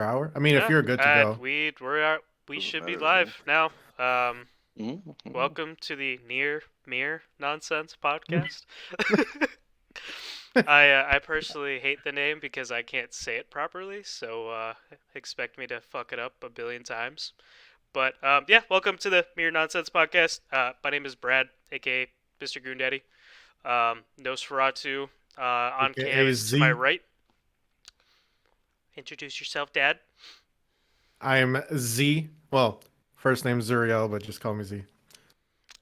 hour? I mean, if Yeah, you're good to go. we Doesn't should be matter to me. live now. Mm-hmm. Welcome to the Near Mere Nonsense podcast. I personally hate the name because I can't say it properly, so expect me to fuck it up a billion times. But yeah, welcome to the Mere Nonsense podcast. My name is Brad, aka Mr. Goondaddy. Nosferatu on cam AKA is to my Z. right. Introduce yourself, Dad. I'm Z. Well, first name Zuriel, but just call me Z.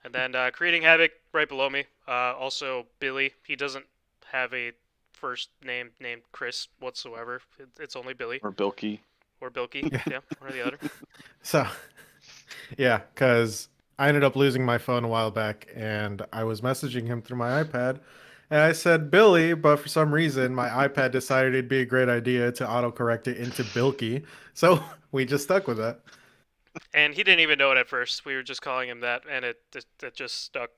And then Creating Havoc right below me. Also Billy. He doesn't have a first name named Chris whatsoever. It's only Billy Or Bilky. or Bilky. Yeah. Yeah, one or the other. So, yeah, because I ended up losing my phone a while back and I was messaging him through my iPad. And I said Billy, but for some reason my iPad decided it'd be a great idea to autocorrect it into Bilky. So we just stuck with that. And he didn't even know it at first. We were just calling him that, and it just stuck.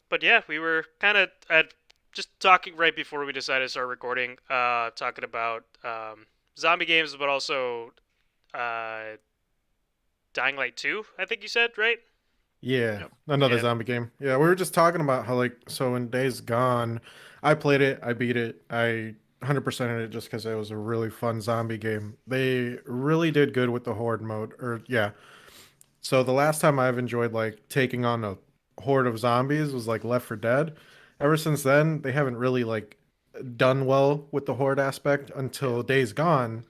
But yeah, we were kind of at just talking right before we decided to start recording. Talking about zombie games, but also uh, Dying Light 2. I think you said right. Yeah, Yep. another Yeah, zombie game. Yeah, we were just talking about how like so in Days Gone, I played it, I beat it, I 100%ed it just because it was a really fun zombie game. They really did good with the horde mode, or yeah. So the last time I've enjoyed like taking on a horde of zombies was like Left 4 Dead. Ever since then, they haven't really like done well with the horde aspect yeah. until Days Gone,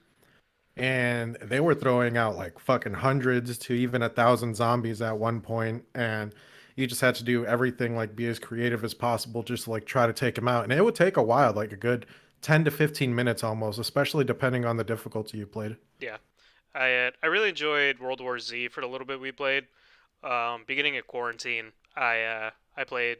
and they were throwing out like fucking hundreds to even 1,000 zombies at one point, and you just had to do everything like be as creative as possible just to like try to take them out, and it would take a while, like a good 10 to 15 minutes almost, especially depending on the difficulty you played. Yeah. I really enjoyed World War Z for the little bit we played. Beginning of quarantine, I played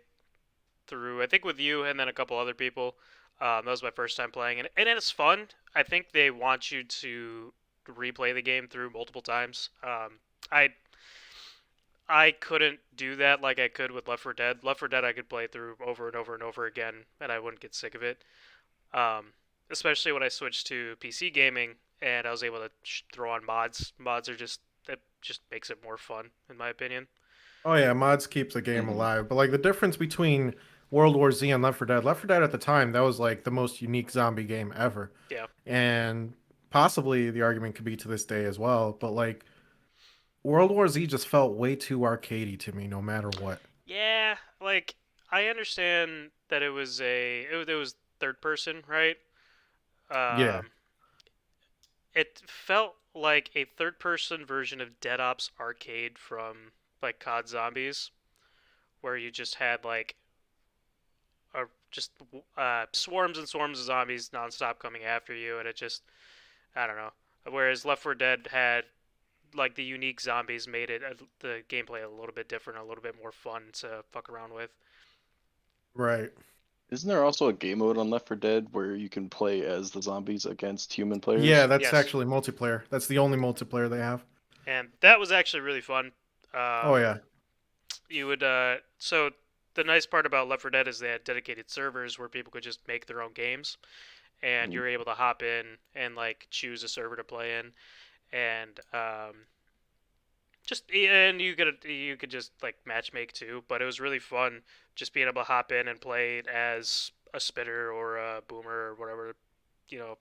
through I think with you and then a couple other people. That was my first time playing, and it's fun. I think they want you to replay the game through multiple times. I I couldn't do that like I could with Left 4 Dead. Left 4 Dead I could play through over and over and over again, and I wouldn't get sick of it. Um, Especially when I switched to PC gaming and I was able to throw on mods. Mods are just it just makes it more fun in my opinion. Oh yeah, mods keeps the game Mm-hmm. alive. But like the difference between World War Z and Left 4 Dead, Left 4 Dead at the time, that was like the most unique zombie game ever. Yeah. And possibly the argument could be to this day as well. But like World War Z just felt way too arcadey to me, no matter what. Yeah, like I understand that it was third person, right? Yeah. Um, it felt like a third person version of Dead Ops Arcade from like COD Zombies, where you just had like just swarms and swarms of zombies nonstop coming after you, and it just I don't know. Whereas Left 4 Dead had like the unique zombies made the gameplay a little bit different, a little bit more fun to fuck around with. Right. Isn't there also a game mode on Left 4 Dead where you can play as the zombies against human Yeah, players? that's Yes, actually multiplayer. That's the only multiplayer they have. and that was actually really fun. Oh Um, yeah. you would so the nice part about Left 4 Dead is they had dedicated servers where people could just make their own games, and Mm-hmm. you're able to hop in and like choose a server to play in, and you could just like match make too. But it was really fun just being able to hop in and play as a spitter or a boomer or whatever. You know,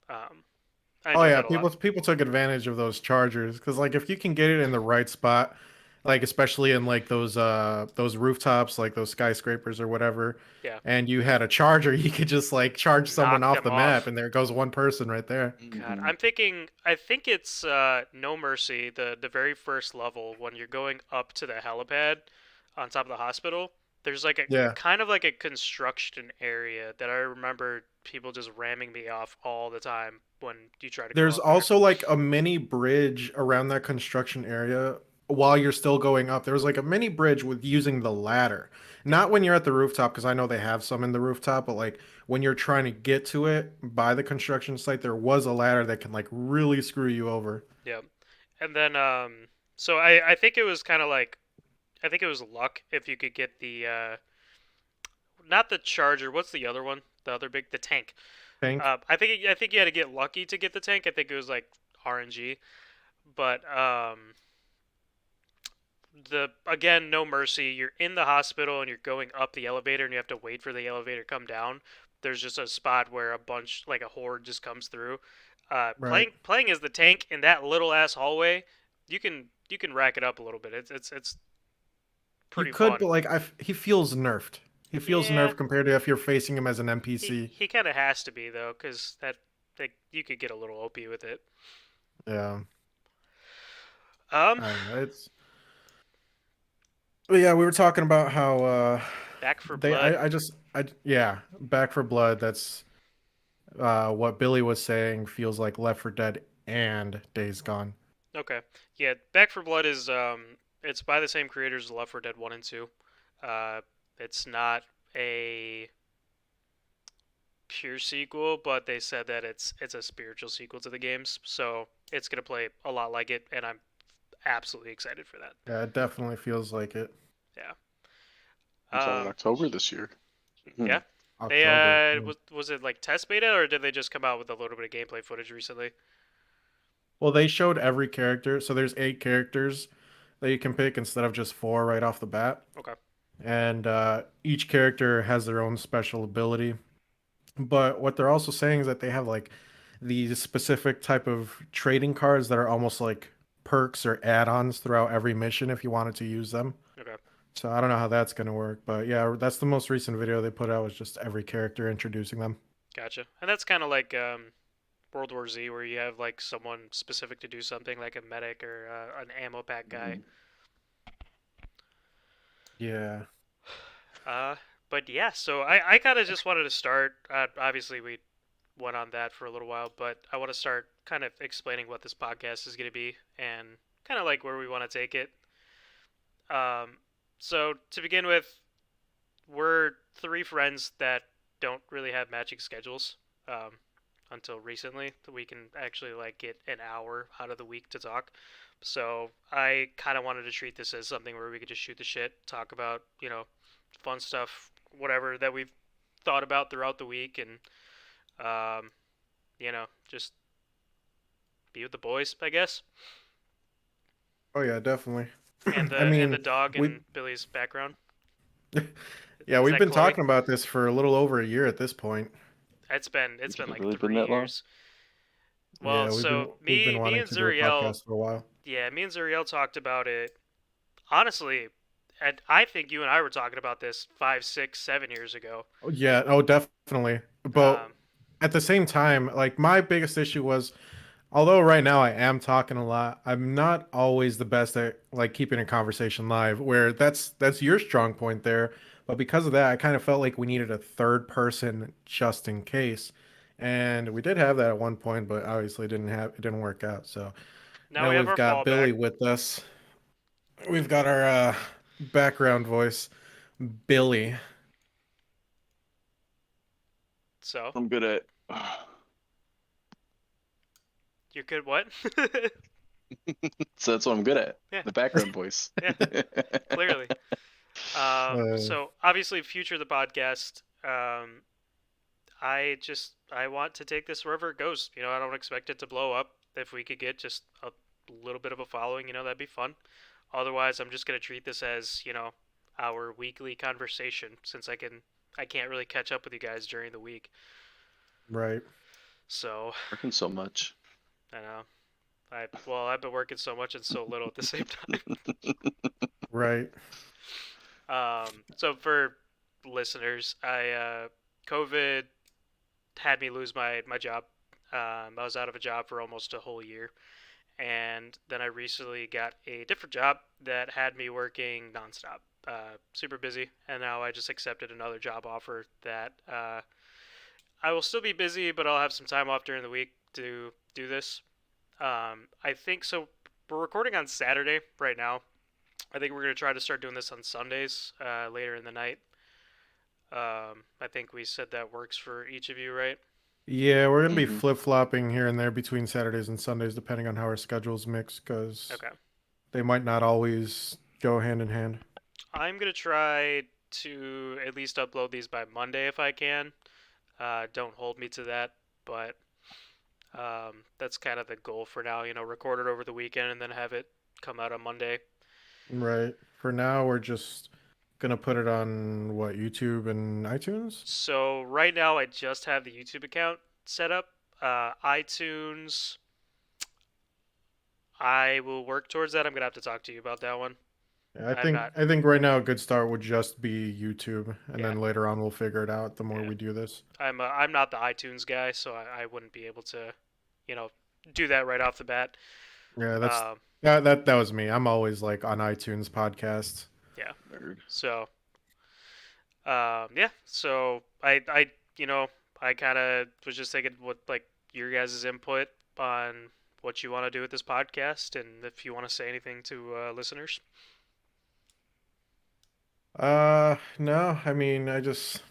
um, I Oh enjoyed yeah, that a lot. people took advantage of those chargers because like if you can get it in the right spot, like especially in like those rooftops, like those skyscrapers or whatever, Yeah, and you had a charger, you could just like charge someone knock off them the map, off. and there goes one person right there. God, Mm-hmm. I'm thinking. I think it's No Mercy, the very first level when you're going up to the helipad on top of the hospital. There's like a Yeah. kind of like a construction area that I remember people just ramming me off all the time when you try to go There's up there. also like a mini bridge around that construction area while you're still going up. There was like a mini bridge with using the ladder. Yeah, Not when you're at the rooftop, because I know they have some in the rooftop, but like when you're trying to get to it by the construction site, there was a ladder that can like really screw you over. yeah, and then so I think it was kind of like I think it was luck if you could get the not the charger. What's the other one? The other big the tank. tank. I think you had to get lucky to get the tank. I think it was like RNG, but the again, no mercy. You're in the hospital and you're going up the elevator and you have to wait for the elevator to come down. There's just a spot where a bunch, like a horde, just comes through. Right. Playing as the tank in that little ass hallway, you can rack it up a little bit. It's You pretty could, fun. but like he feels nerfed. He feels Yeah, nerfed compared to if you're facing him as an he NPC. he kind of has to be though, cause that you could get a little OP with it. Yeah. Um, I don't know. But yeah, we were talking about how Back for Blood. yeah, Back for Blood, that's what Billy was saying feels like Left 4 Dead and Days Gone. Okay, yeah, Back for Blood is it's by the same creators as Left 4 Dead 1 and 2. Uh, it's not a pure sequel, but they said that it's a spiritual sequel to the games, so it's gonna play a lot like it, and I'm absolutely excited for that. Yeah, it definitely feels like it. Yeah. Comes out in Um. October this year. Yeah. They October. was it like test beta or did they just come out with a little bit of gameplay footage recently? Well, they showed every character, so there's 8 characters that you can pick instead of just 4 right off the bat. Okay. And each character has their own special ability. But what they're also saying is that they have like these specific type of trading cards that are almost like perks or add-ons throughout every mission if you wanted to use them. Okay. So I don't know how that's gonna work, but yeah, that's the most recent video they put out was just every character introducing them. Gotcha. And that's kind of like World War Z, where you have like someone specific to do something, like a medic or an ammo pack guy. Yeah. Uh, but yeah, so I kind of just wanted to start. Obviously, we went on that for a little while, but I want to start kind of explaining what this podcast is going to be and kind of like where we want to take it. Um, so to begin with, we're three friends that don't really have matching schedules. Until recently, that we can actually like get an hour out of the week to talk. So I kind of wanted to treat this as something where we could just shoot the shit, talk about fun stuff, whatever that we've thought about throughout the week, and just be with the boys, I guess. Oh yeah, definitely. And I the mean, dog we in Billy's background. yeah, Is we've that been Chloe? talking about this for a little over a year at this point. It's been Has it like really been three that long? years. Well, Yeah, so we've been me wanting and to do a Zuriel, podcast for a while. yeah, me and Zuriel talked about it. Honestly, and I think you and I were talking about this 5, 6, 7 years ago. Oh, yeah, oh definitely. But Um, at the same time, like my biggest issue was although right now I am talking a lot, I'm not always the best at like keeping a conversation live, where that's your strong point there. But because of that, I kind of felt like we needed a third person just in case. And we did have that at one point, but obviously it didn't work out. So Now now we have we've our got fallback. Billy with us. We've got our background voice, Billy. So I'm good at. you're good. What? So that's what I'm good at. Yeah, The background voice. yeah, clearly. Uh, So obviously, future the podcast. I want to take this wherever it goes. I don't expect it to blow up. If we could get just a little bit of a following, that'd be fun. Otherwise, I'm just gonna treat this as our weekly conversation since I can't really catch up with you guys during the week. right. So Working so much. I know. I've been working so much and so little at the same time. Right. So for listeners, COVID had me lose my job. I was out of a job for almost a whole year, and then I recently got a different job that had me working nonstop, super busy, and now I just accepted another job offer that I will still be busy, but I'll have some time off during the week to do this. I think so. We're recording on Saturday right now. I think we're gonna try to start doing this on Sundays later in the night. I think we said that works for each of you, right? Yeah, we're gonna be Mhm. flip-flopping here and there between Saturdays and Sundays, depending on how our schedules mix, because Okay. they might not always go hand in hand. I'm gonna try to at least upload these by Monday if I can. Don't hold me to that, but that's kind of the goal for now. Record it over the weekend and then have it come out on Monday. Right. For now, we're just gonna put it on what, YouTube and iTunes? So right now, I just have the YouTube account set up. iTunes, I will work towards that. I'm gonna have to talk to you about that one. Yeah, I I'm think not. I think right now a good start would just be YouTube, and Yeah, then later on we'll figure it out the more yeah. we do this. I'm not the iTunes guy, so I wouldn't be able to, you know, do that right off the bat. Yeah, Um, that was me. I'm always like on iTunes podcasts. yeah. Nerd. So yeah. So I kind of was just thinking what like your guys' input on what you want to do with this podcast, and if you want to say anything to listeners. No, I mean, I just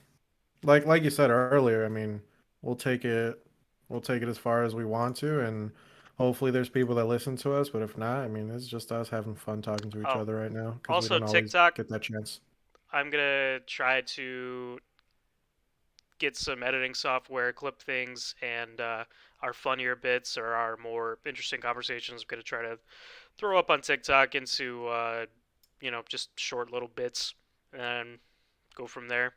like you said earlier, I mean, we'll take it we'll take it as far as we want to, and hopefully there's people that listen to us, but if not, I mean, it's just us having fun talking to each Oh, other right now because we also don't always TikTok. get that chance. I'm gonna try to get some editing software, clip things, and our funnier bits or our more interesting conversations. I'm gonna try to throw up on TikTok into just short little bits and go from there.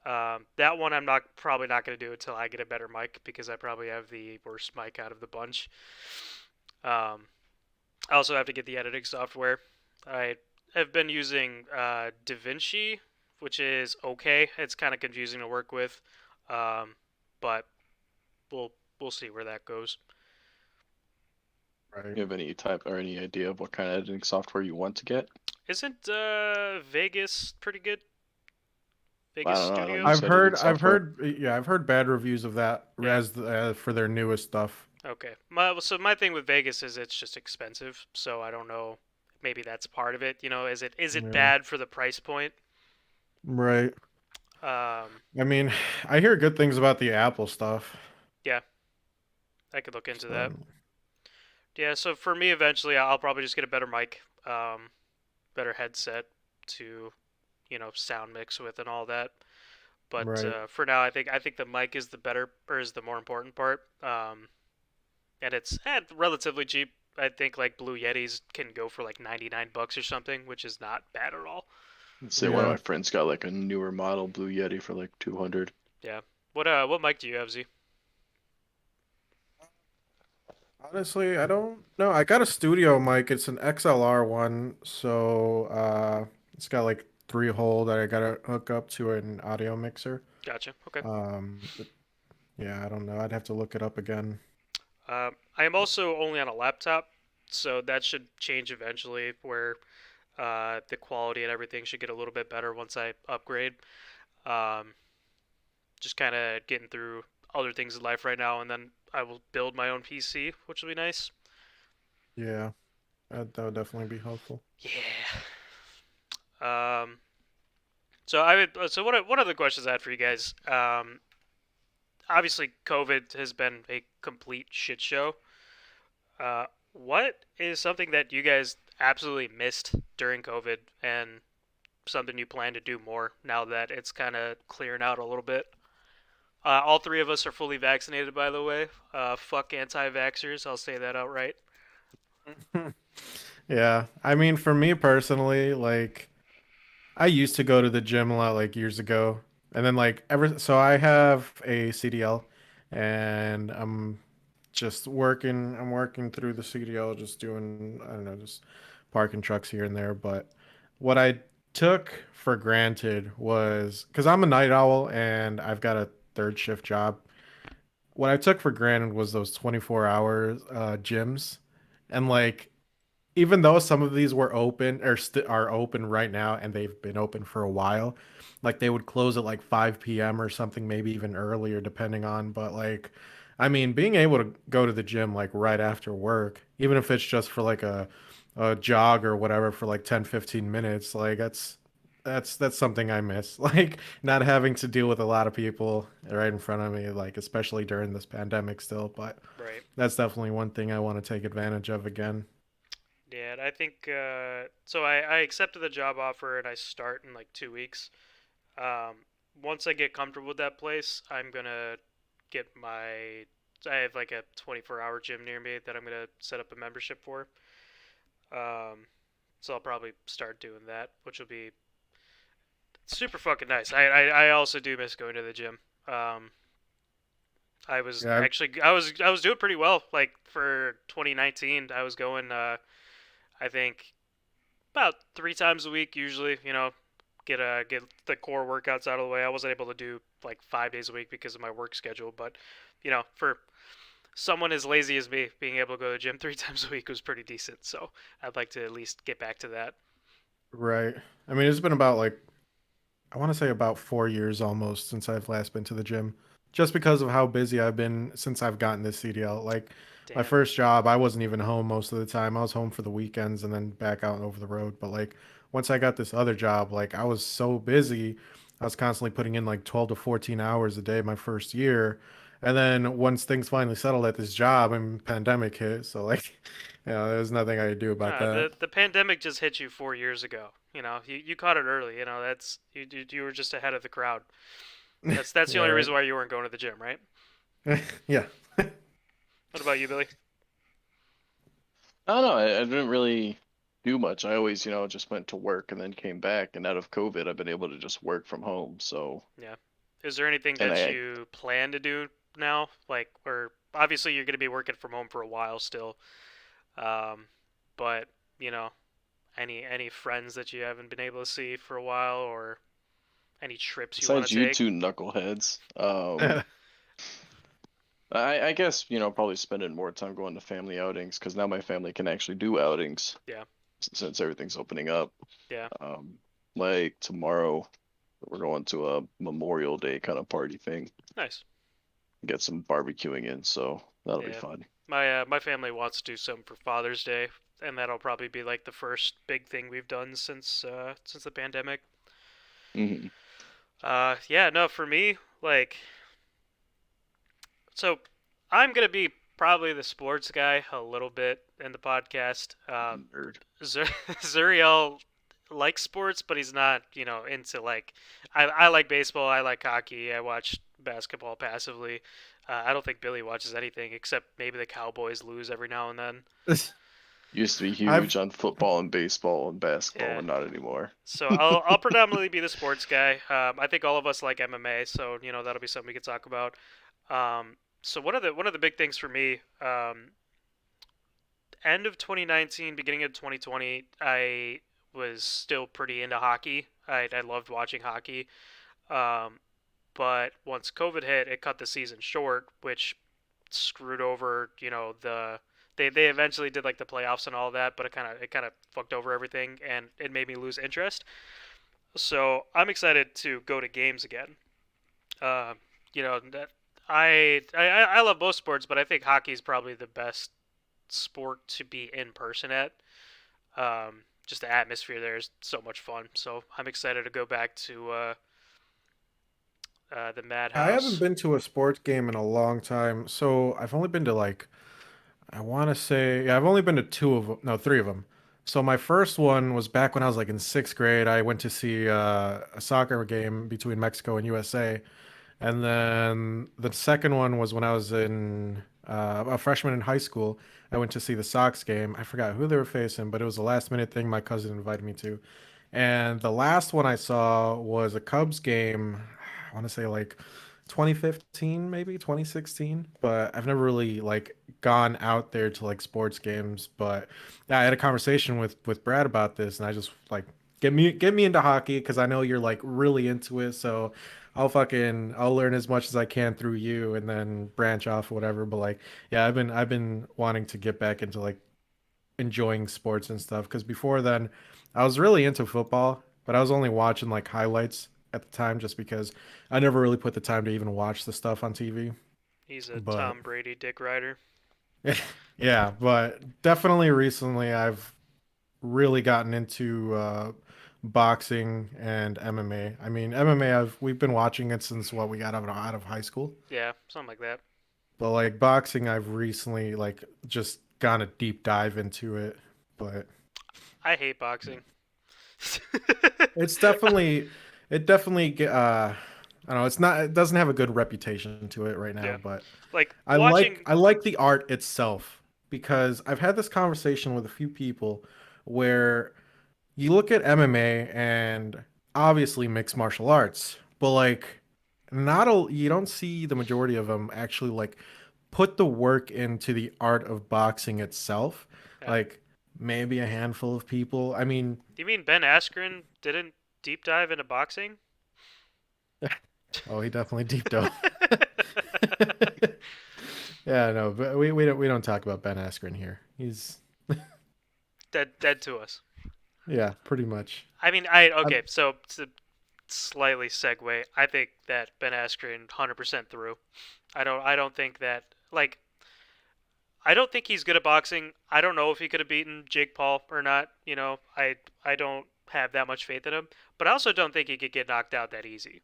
That one I'm not probably not gonna do until I get a better mic because I probably have the worst mic out of the bunch. Um, I also have to get the editing software. I have been using DaVinci, which is okay. It's kind of confusing to work with, um, but we'll we'll see where that goes. Right. You have any type or any idea of what kind of editing software you want to get? Isn't Vegas pretty good? I Vegas don't know. I don't Studio? use editing software. Yeah, I've heard bad reviews of that Yeah. for their newest stuff. Okay. So my thing with Vegas is it's just expensive. So I don't know. Maybe that's part of it. Is it Yeah. bad for the price point? Right. Um, I mean, I hear good things about the Apple stuff. yeah, I could look into that. So, Yeah. So for me, eventually, I'll probably just get a better mic, better headset to, sound mix with and all that. But right. for now, I think the mic is the better or is the more important part. And it's relatively cheap. I think like Blue Yetis can go for like $99 or something, which is not bad at all. Let's say one of Yeah. my friends got like a newer model Blue Yeti for like 200. Yeah. What mic do you have, Z? Honestly, I don't know. I got a studio mic. It's an XLR one, so it's got like 3 hole that I gotta hook up to an audio mixer. Gotcha. Okay. But yeah, I don't know. I'd have to look it up again. I am also only on a laptop, so that should change eventually, where the quality and everything should get a little bit better once I upgrade. Um, just kind of getting through other things in life right now, and then I will build my own PC, which will be nice. Yeah, that would definitely be helpful. Yeah. Um, so one of the questions I had for you guys. Obviously, COVID has been a complete shit show. What is something that you guys absolutely missed during COVID and something you plan to do more now that it's kind of clearing out a little bit? All three of us are fully vaccinated, by the way. Fuck anti-vaxxers. I'll say that outright. Yeah, I mean, for me personally, like I used to go to the gym a lot like years ago. And then like ever so I have a CDL and I'm working through the CDL just doing I don't know, just parking trucks here and there, but what I took for granted was cuz I'm a night owl and I've got a third shift job. What I took for granted was those 24-hour gyms and like even though some of these were open or are open right now and they've been open for a while, like they would close at like 5 p.m. or something, maybe even earlier, depending on. But like, I mean, being able to go to the gym like right after work, even if it's just for like a jog or whatever for like 10, 15 minutes, like that's something I miss. Like not having to deal with a lot of people right in front of me, like especially during this pandemic still. But Right. that's definitely one thing I want to take advantage of again. Yeah, and I think so. I accepted the job offer and I start in like 2 weeks. Um, once I get comfortable with that place, I'm gonna get my. I have like a 24-hour gym near me that I'm gonna set up a membership for. Um, so I'll probably start doing that, which will be super fucking nice. I also do miss going to the gym. Um, I was Yeah, actually I was doing pretty well. Like for 2019, I was going. I think about 3 times a week usually. Get the core workouts out of the way. I wasn't able to do like 5 days a week because of my work schedule, but for someone as lazy as me, being able to go to the gym 3 times a week was pretty decent. So I'd like to at least get back to that. right. I mean, it's been about like I want to say about 4 years almost since I've last been to the gym, just because of how busy I've been since I've gotten this CDL. Like my Damn. first job, I wasn't even home most of the time. I was home for the weekends and then back out and over the road. But like once I got this other job, like I was so busy, I was constantly putting in like 12 to 14 hours a day my first year. And then once things finally settled at this job and pandemic hit, so like, there's nothing I could do about that. The pandemic just hit you 4 years ago. You caught it early. That's you were just ahead of the crowd. That's the Yeah, only right. reason why you weren't going to the gym, right? Yeah. What about you, Billy? I don't know. I didn't really do much. I always, just went to work and then came back. And out of COVID, I've been able to just work from home. So, Yeah. Is there anything and that I, you plan to do now? Like, or obviously you're going to be working from home for a while still. Um, but you know, any friends that you haven't been able to see for a while, or any trips you want besides to you take? two knuckleheads, I guess, probably spending more time going to family outings because now my family can actually do outings Yeah. since everything's opening up. Yeah. Um, like tomorrow, we're going to a Memorial Day kind of party thing, Nice. get some barbecuing in, so that'll be Yeah. fun. My family wants to do something for Father's Day, and that'll probably be like the first big thing we've done since the pandemic. Hmm. Yeah, no, for me, like, so I'm gonna be probably the sports guy a little bit in the podcast. Nerd. Zuriel likes sports, but he's not, into like. I like baseball. I like hockey. I watch basketball passively. I don't think Billy watches anything except maybe the Cowboys lose every now and then. Used to be I've huge on football and baseball and basketball, Yeah. and not anymore. So I'll predominantly be the sports guy. I think all of us like MMA, so that'll be something we could talk about. So one of the big things for me, end of 2019, beginning of 2020, I was still pretty into hockey. I loved watching hockey. Um, but once COVID hit, it cut the season short, which screwed over, they eventually did like the playoffs and all that, but it kind of fucked over everything and it made me lose interest. So I'm excited to go to games again. Uh, that I love both sports, but I think hockey is probably the best sport to be in person at. Just the atmosphere there is so much fun. So I'm excited to go back to the I haven't Madhouse. been to a sports game in a long time, so I've only been to like I want to say yeah, I've only been to two of them, no, three of them. So my first one was back when I was like in sixth grade. I went to see a soccer game between Mexico and USA, and then the second one was when I was in a freshman in high school. I went to see the Sox game. I forgot who they were facing, but it was a last minute thing my cousin invited me to. And the last one I saw was a Cubs game. I want to say like 2015, maybe 2016, but I've never really like gone out there to like sports games. But yeah, I had a conversation with Brad about this, and I just like get me into hockey because I know you're like really into it. So I'll learn as much as I can through you, and then branch off or whatever. But like yeah, I've been wanting to get back into like enjoying sports and stuff because before then I was really into football, but I was only watching like highlights at the time just because I never really put the time to even watch the stuff on TV. He's a But Tom Brady dick rider. yeah, but definitely recently I've really gotten into boxing and MMA. I mean, MMA we've been watching it since what we got out of high school. Yeah, something like that. But like boxing I've recently like just gone a deep dive into it. But I hate boxing. it's definitely it definitely I don't know. It's not. It doesn't have a good reputation to it right now, Yeah, but like I like watching. I like the art itself because I've had this conversation with a few people where you look at MMA and obviously mixed martial arts, but like not a you don't see the majority of them actually like put the work into the art of boxing itself. Yeah. Like maybe a handful of people. I mean, Do you mean Ben Askren didn't deep dive into boxing? oh, he definitely deep dove. Yeah, no, but we don't talk about Ben Askren here. He's Dead to us. yeah, pretty much. I mean, I I, okay. So to slightly segue, I think that Ben Askren 100% through. I don't think that like I don't think he's good at boxing. I don't know if he could have beaten Jake Paul or not. I don't have that much faith in him. But I also don't think he could get knocked out that easy.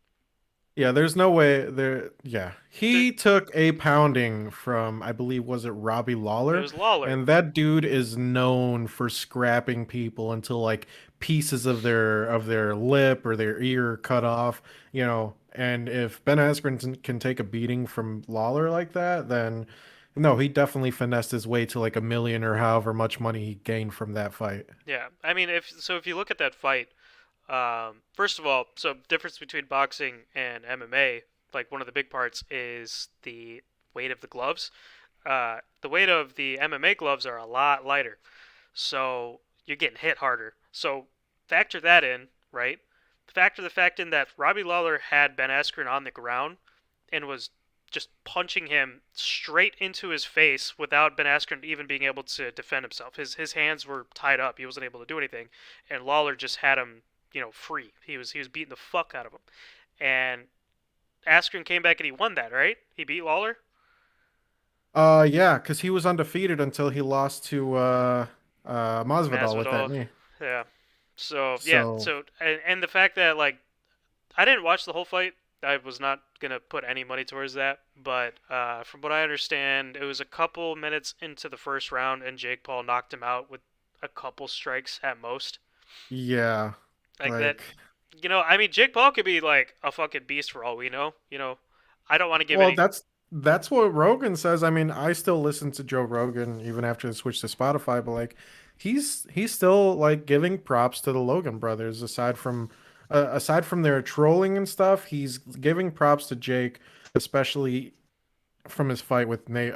yeah, there's no way there. Yeah, There, he took a pounding from I believe was it Robbie it Lawler, was Lawler, and that dude is known for scrapping people until like pieces of their lip or their ear cut off. And if Ben Askren can take a beating from Lawler like that, then no, he definitely finessed his way to like a million or however much money he gained from that fight. yeah. I mean, if you look at that fight, first of all, so difference between boxing and MMA, like one of the big parts is the weight of the gloves. The weight of the MMA gloves are a lot lighter, so you're getting hit harder. So factor that in, right? Factor the fact in that Robbie Lawler had Ben Askren on the ground and was just punching him straight into his face without Ben Askren even being able to defend himself. His hands were tied up. He wasn't able to do anything, and Lawler just had him, free. He was beating the fuck out of him, and Askren came back and he won that, right? He beat Lawler. Yeah, because he was undefeated until he lost to Masvidal with that Masvidal, knee. yeah. So yeah, So and the fact that like I didn't watch the whole fight. I was not gonna put any money towards that, but from what I understand, it was a couple minutes into the first round, and Jake Paul knocked him out with a couple strikes at most. yeah, Like that, like I mean, Jake Paul could be like a fucking beast for all we know. I don't want to give well, any. that's what Rogan says. I mean, I still listen to Joe Rogan even after the switch to Spotify, but like he's still like giving props to the Logan brothers aside from their trolling and stuff, he's giving props to Jake, especially from his fight with Nate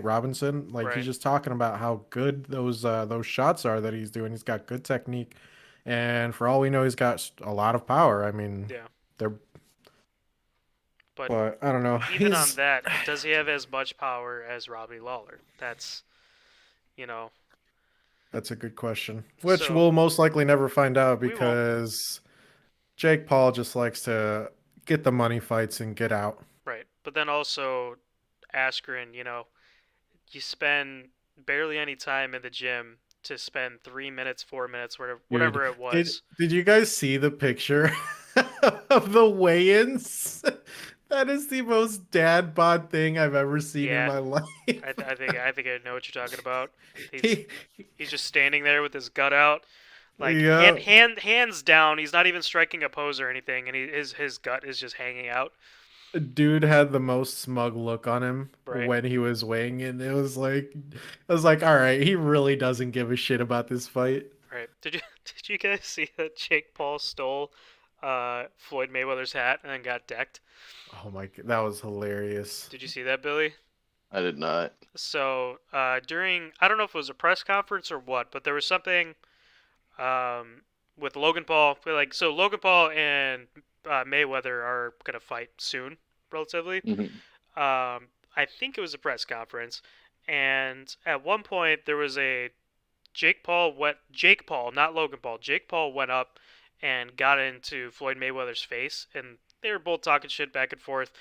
Robinson. Like he's Right? just talking about how good those shots are that he's doing. He's got good technique, and for all we know, he's got a lot of power. I mean, Yeah. they're But but I don't know. even on He's that, does he have as much power as Robbie Lawler? That's you know. That's a good question, which So we'll most likely never find out we won't. because Jake Paul just likes to get the money fights and get out. Right. But then also Askren, you spend barely any time in the gym to spend 3 minutes, 4 minutes, whatever, Dude, whatever it did was. did you guys see the picture of the weigh-ins? That is the most dad bod thing I've ever seen in Yeah, my life. I think I know what you're talking about. He's He, he's just standing there with his gut out, like yeah, hands down. He's not even striking a pose or anything, and his gut is just hanging out. dude had the most smug look on him Right, when he was weighing in. It was like, all right, he really doesn't give a shit about this fight. right. Did you guys see that Jake Paul stole Floyd Mayweather's hat and then got decked? Oh my, that was hilarious. Did you see that, Billy? I did not. So during I don't know if it was a press conference or what, but there was something with Logan Paul. Like so, Logan Paul and Mayweather are gonna fight soon, relatively. Hmm. I think it was a press conference, and at one point there was a Jake Paul, not Logan Paul. Jake Paul went up and got into Floyd Mayweather's face, and they were both talking shit back and forth.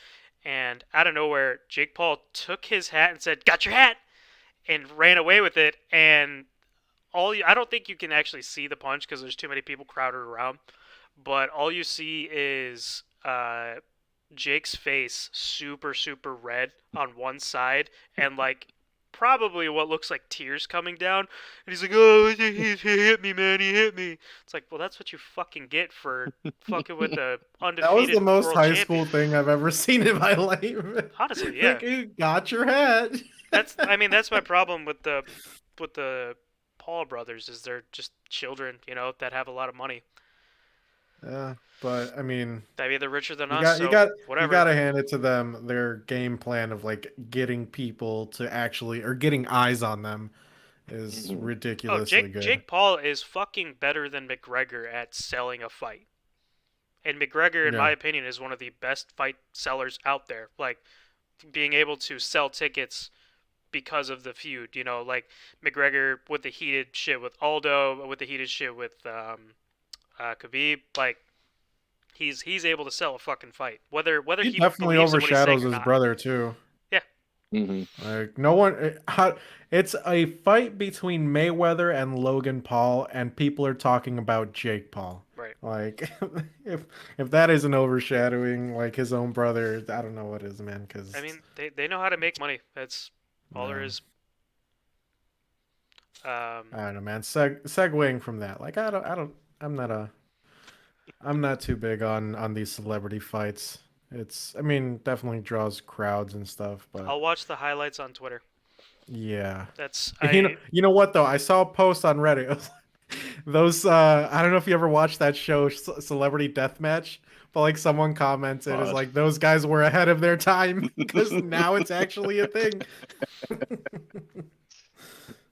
And out of nowhere, Jake Paul took his hat and said, "Got your hat," and ran away with it. And I don't think you can actually see the punch because there's too many people crowded around. But all you see is Jake's face super super red on one side and like probably what looks like tears coming down, and he's like, "Oh, he hit me, man, he hit me." It's like, well, that's what you fucking get for fucking with the That was the undefeated most world high school champion. thing I've ever seen in my life. Honestly, yeah. Like, you got your hat. I mean, that's my problem with the Paul brothers is they're just children, that have a lot of money. Yeah, but I mean, I mean, they're richer than you us, got you so got you whatever. got to hand it to them. Their game plan of like getting people to actually or getting eyes on them is Mhm. Oh, ridiculously Jake good. Jake Paul is fucking better than McGregor at selling a fight. And McGregor, in my Yeah, opinion, is one of the best fight sellers out there. Like being able to sell tickets because of the feud. Like McGregor with the heated shit with Aldo, with the heated shit with Khabib. Like he's able to sell a fucking fight, whether he he definitely believes in what he's saying overshadows or his not. brother too. Yeah. Mhm. Like no one, it's a fight between Mayweather and Logan Paul, and people are talking about Jake Paul. Right. Like, if if that isn't overshadowing like his own brother, I don't know what is, man. I Because mean, they know how to make money. That's all there no, is. Um, I don't know, man. Segueing from that, like I'm not a, I'm not too big on these celebrity fights. I mean, definitely draws crowds and stuff, but I'll watch the highlights on Twitter. yeah. That's You know, I you know what though? I saw a post on Reddit. It was those I don't know if you ever watched that show Celebrity Deathmatch, but like someone commented is God. like those guys were ahead of their time because now it's actually a thing.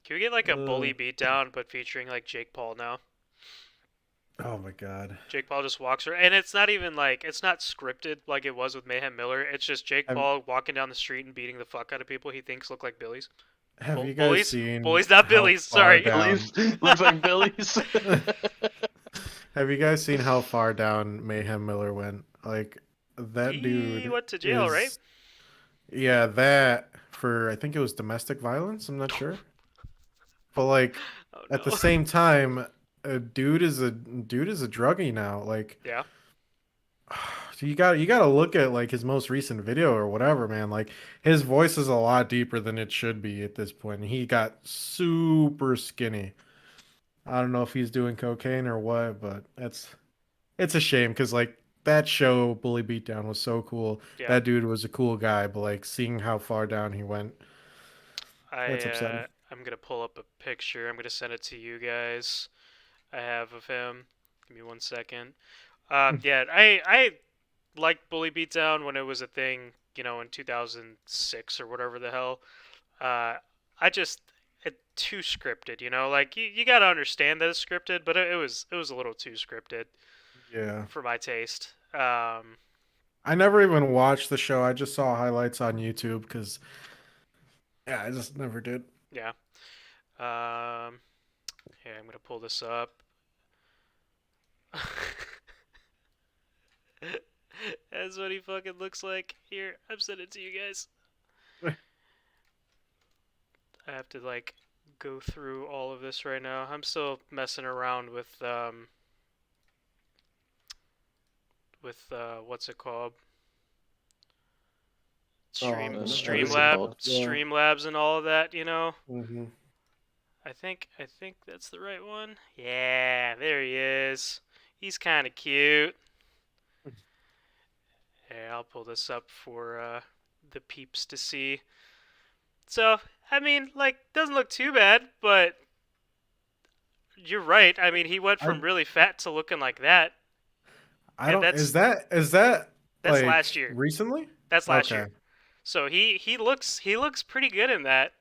Can we get like a Uh, bully beatdown, but featuring like Jake Paul now? oh my god. Jake Paul just walks around, and it's not even like it's not scripted like it was with Mayhem Miller. It's just Jake Have Paul walking down the street and beating the fuck out of people he thinks look like Billies. have you guys Bullies, seen bullies, not how Billies. far Sorry. down Billy's looks like Billy's. have you guys seen how far down Mayhem Miller went? Like that He dude went to jail, right? is yeah, that for I think it was domestic violence, I'm not sure. But like Oh at the no. same time, a dude is a druggie now. Like Yeah. so you got to look at like his most recent video or whatever, man. Like his voice is a lot deeper than it should be at this point. He got super skinny. I don't know if he's doing cocaine or what, but it's a shame because like that show Bully Beatdown was so cool. Yeah. That dude was a cool guy, but like seeing how far down he went, I it's upsetting. I'm gonna pull up a picture. I'm gonna send it to you guys. I have of him. Give me 1 second. Yeah, I liked Bully Beatdown when it was a thing, in 2006 or whatever the hell. I just it too scripted, like you gotta understand that it's scripted, but it was a little too scripted Yeah. for my taste. I never even watched the show. I just saw highlights on YouTube because yeah, I just never did. Yeah. Um, Here I'm gonna pull this up. That's what he fucking looks like. Here, I'm sending it to you guys. I have to like go through all of this right now. I'm still messing around with what's it called? Oh, What is it called? yeah. Streamlabs and all of that, Hmm. I think that's the right one. Yeah, there he is. He's kind of cute. Yeah, I'll pull this up for the peeps to see. So, I mean, like, doesn't look too bad, but you're right. I mean, he went I from really fat to looking like that, I and don't. Is that that's last like year. recently? That's last Okay. year. So he looks pretty good in that.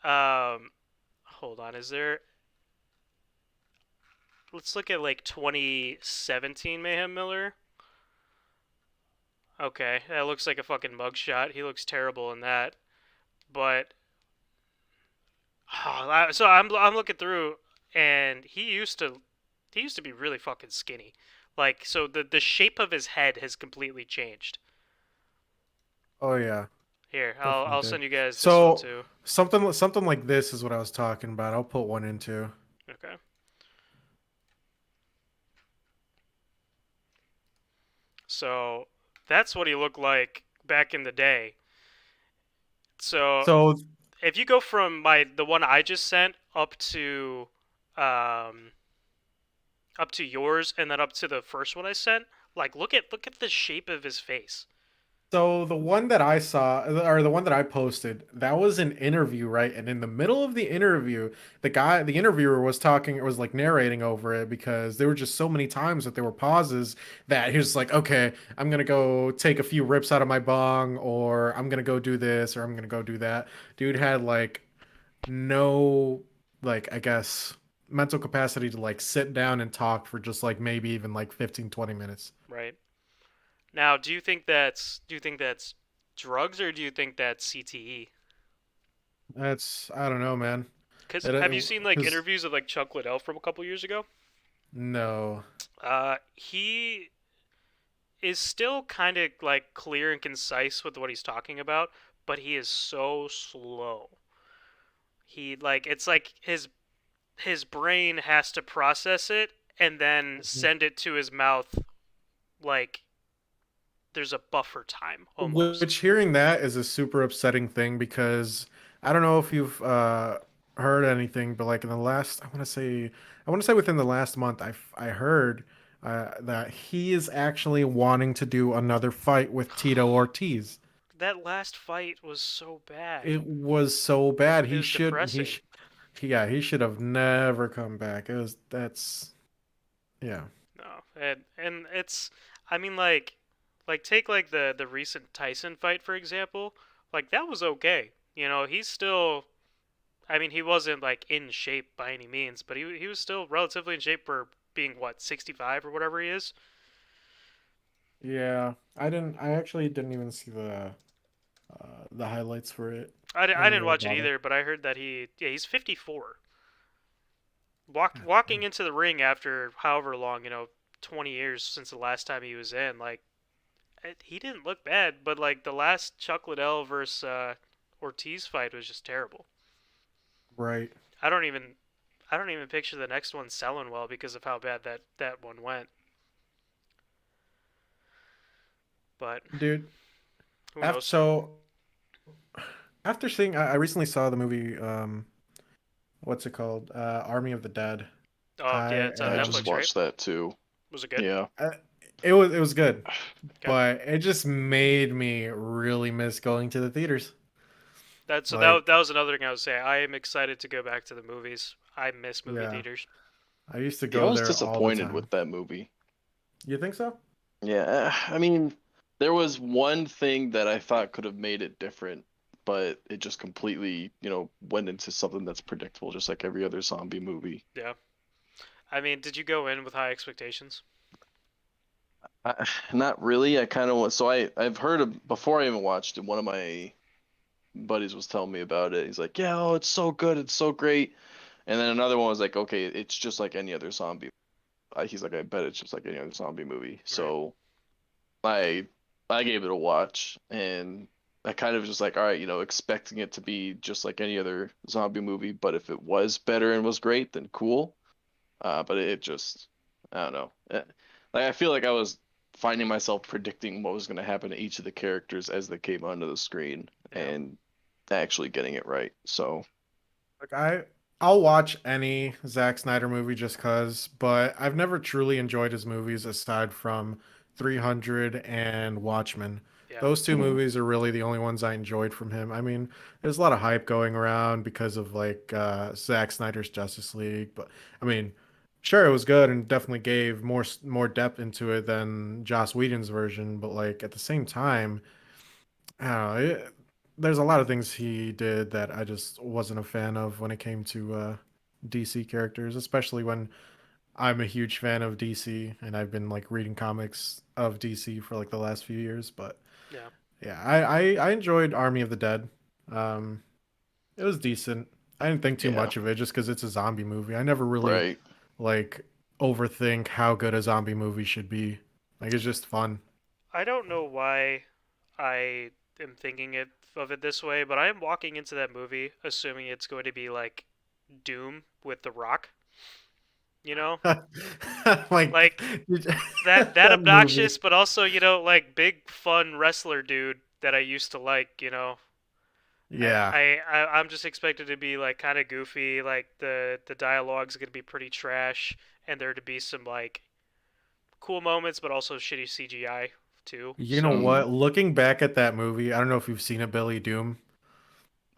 Um, Hold on, is there? Let's look at like 2017 Mayhem Miller. Okay, that looks like a fucking mugshot. He looks terrible in that. But so I'm looking through, and he used to be really fucking skinny. Like so the shape of his head has completely changed. Oh yeah, Here, I'll definitely I'll did. send you guys this one So too. something like this is what I was talking about. I'll put one into. Okay. So that's what he looked like back in the day. So So if you go from the one I just sent um up to yours and then up to the first one I sent, like look at the shape of his face. So the one that I saw, or the one that I posted, that was an interview, right? And in the middle of the interview, the interviewer was talking, was like narrating over it because there were just so many times that there were pauses that he was like, okay, I'm gonna go take a few rips out of my bong, or I'm gonna go do this, or I'm gonna go do that. Dude had like no, like, I guess, mental capacity to like sit down and talk for just like maybe even like 15, 20 minutes. Right. Now, do you think that's drugs or do you think that's CTE? That's, I don't know, man. Because It, have you seen like because interviews of like Chuck Liddell from a couple years ago? no. He is still kind of like clear and concise with what he's talking about, but he is so slow. He like it's like his brain has to process it and then send it to his mouth like there's a buffer time almost. Which hearing that is a super upsetting thing because I don't know if you've heard anything, but like in the last, I want to say within the last month, I heard that he is actually wanting to do another fight with Tito Ortiz. That last fight was so bad. It was so bad. It was depressing. Yeah, he should have never come back. It was that's yeah. No, and it's I mean like take like the recent Tyson fight for example. Like that was okay. You know, he's still I mean, he wasn't like in shape by any means, but he was still relatively in shape for being what 65 or whatever he is. Yeah, I actually didn't even see the highlights for it. I I didn't didn't really watch it bother. either, but I heard that he's 54. Ah, Walking into the ring after however long, 20 years since the last time he was in, like he didn't look bad, but like the last Chuck Liddell versus Ortiz fight was just terrible. right. I don't even I don't even picture the next one selling well because of how bad that one went. But Dude, who after knows? so after seeing I recently saw the movie what's it called? Army of the Dead. Oh yeah, I it's on I just Netflix, right? watched that too. Was it good? Yeah. uh, it was good, Okay. but it just made me really miss going to the theaters. That so Like, that was another thing I was saying. I am excited to go back to the movies. I miss movie yeah, theaters. I used to Yeah, I go was there all the disappointed time. with that movie. You think so? Yeah, I mean, there was one thing that I thought could have made it different, but it just completely, went into something that's predictable, just like every other zombie movie. Yeah. I mean, did you go in with high expectations? Not really. I kind of want, so I've heard of before I even watched it. One of my buddies was telling me about it. He's like, "Yeah, oh, it's so good, it's so great." And then another one was like, "Okay, it's just like any other zombie." He's like, "I bet it's just like any other zombie movie." Right. So I I gave it a watch, and I kind of just like, all right, expecting it to be just like any other zombie movie, but if it was better and was great, then cool. But it just, I don't know. Like I feel like I was finding myself predicting what was going to happen to each of the characters as they came onto the screen, Yeah. and actually getting it right. So Like I'll watch any Zack Snyder movie just cause, but I've never truly enjoyed his movies aside from 300 and Watchmen. Yeah. Those two mhm. movies are really the only ones I enjoyed from him. I mean, there's a lot of hype going around because of like Zack Snyder's Justice League, but I mean, sure it was good and definitely gave more depth into it than Joss Whedon's version, but like at the same time, I don't know. There's a lot of things he did that I just wasn't a fan of when it came to DC characters, especially when I'm a huge fan of DC and I've been like reading comics of DC for like the last few years. But Yeah. yeah, I enjoyed Army of the Dead. Um, it was decent. I didn't think too Yeah, much of it just because it's a zombie movie. I never really right. like overthink how good a zombie movie should be. Like it's just fun. I don't know why I am thinking of it this way, but I am walking into that movie assuming it's going to be like Doom with The Rock. You know, Like like that that movie. obnoxious, but also like big fun wrestler dude that I used to like. Yeah. I'm just expected to be like kind of goofy, like the dialogue's gonna be pretty trash, and there to be some like cool moments, but also shitty CGI too. You know So Mm, what? Looking back at that movie, I don't know if you've seen it, Billy Doom,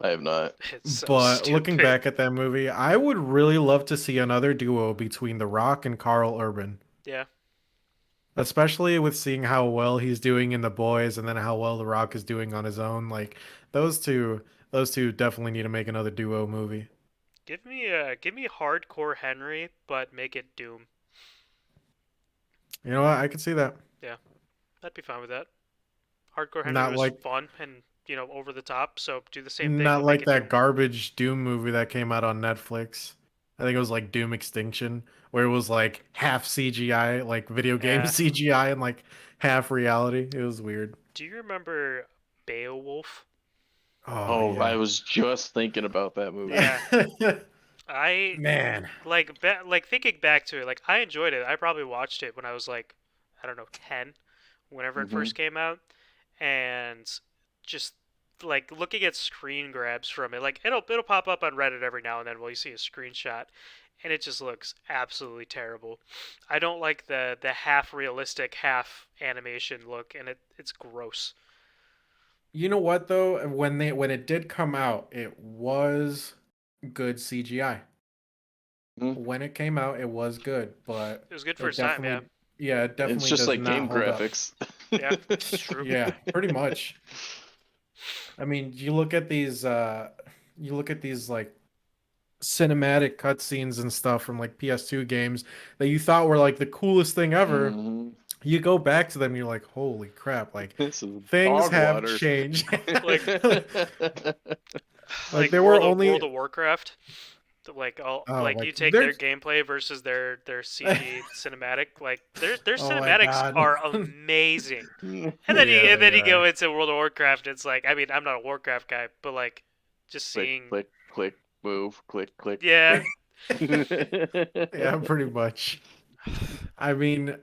I have not. it's so but looking stupid. back at that movie, I would really love to see another duo between The Rock and Carl Urban. Yeah, Especially with seeing how well he's doing in The Boys and then how well The Rock is doing on his own. Like those two those two definitely need to make another duo movie. give me hardcore Henry, but make it Doom. You know what? I could see that. Yeah, I'd be fine with that. Hardcore Henry Not was like fun and over the top, so do the same thing not but make like it that Doom. garbage Doom movie that came out on Netflix. I think it was like Doom Extinction, where it was like half CGI, like video game Yeah. CGI and like half reality. It was weird. Do you remember Beowulf? Oh Oh, I yeah. was just thinking about that movie. Yeah, I Man. like thinking back to it. Like I enjoyed it. I probably watched it when I was like, I don't know, 10, whenever it Hmm. first came out, and just like looking at screen grabs from it. Like it'll pop up on Reddit every now and then while you see a screenshot, and it just looks absolutely terrible. I don't like the half realistic, half animation look, and it's gross. You know what though? When it did come out, it was good CGI. Hmm. When it came out, it was good, but It was good for it its time, yeah. definitely, yeah, it It's definitely just does like not game hold up. graphics. Yeah, it's true. Yeah, pretty much. I mean, you look at these like cinematic cutscenes and stuff from like PS2 games that you thought were like the coolest thing ever. Hmm. You go back to them, and you're like, holy crap! Like This is things dog have water. changed. Like Like there were World only, of Warcraft. Like all oh, like you like take their there's, gameplay versus their CG cinematic. Like their oh my cinematics God. are amazing. Yeah, And they then you go are. into World of Warcraft. It's like I mean I'm not a Warcraft guy, but like just Click, seeing click, click, move, click, click. yeah Yeah, pretty much. I mean,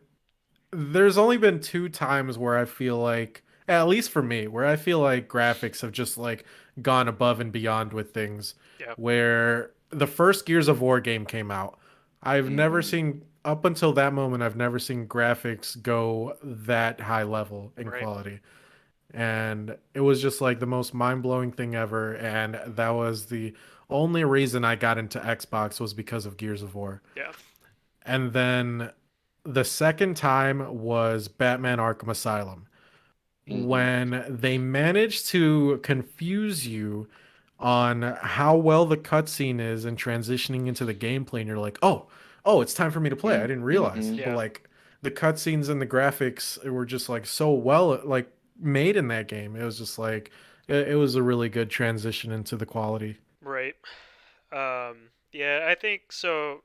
there's only been two times where I feel like, at least for me, where I feel like graphics have just like gone above and beyond with things. yeah Where the first Gears of War game came out, I've never Mhm. seen, up until that moment, I've never seen graphics go that high level in right quality. And it was just like the most mind-blowing thing ever. And that was the only reason I got into Xbox was because of Gears of War. yeah And then the second time was Batman Arkham Asylum, Mhm. when they managed to confuse you on how well the cutscene is and transitioning into the gameplay, and you're like, oh, it's time for me to play. I didn't realize. Mhm. But yeah like the cutscenes and the graphics were just like so well like made in that game. It was just like it was a really good transition into the quality. right. Yeah, I think so.